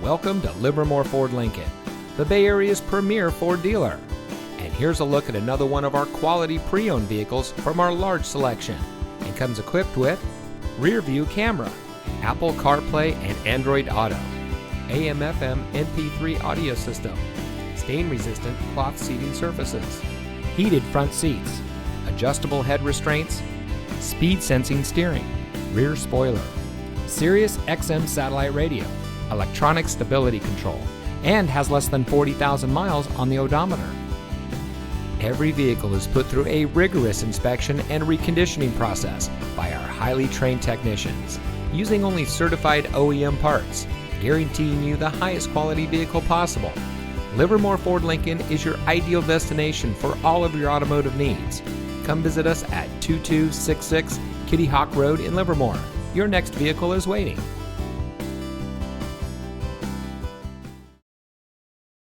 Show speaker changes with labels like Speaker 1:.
Speaker 1: Welcome to Livermore Ford Lincoln, the Bay Area's premier Ford dealer. And here's a look at another one of our quality pre-owned vehicles from our large selection, and comes equipped with rear view camera, Apple CarPlay and Android Auto, AM/FM MP3 audio system, stain-resistant cloth seating surfaces, heated front seats, adjustable head restraints, speed sensing steering, rear spoiler, Sirius XM satellite radio, electronic stability control, and has less than 40,000 miles on the odometer. Every vehicle is put through a rigorous inspection and reconditioning process by our highly trained technicians, using only certified OEM parts, guaranteeing you the highest quality vehicle possible. Livermore Ford Lincoln is your ideal destination for all of your automotive needs. Come visit us at 2266 Kittyhawk Road in Livermore. Your next vehicle is waiting.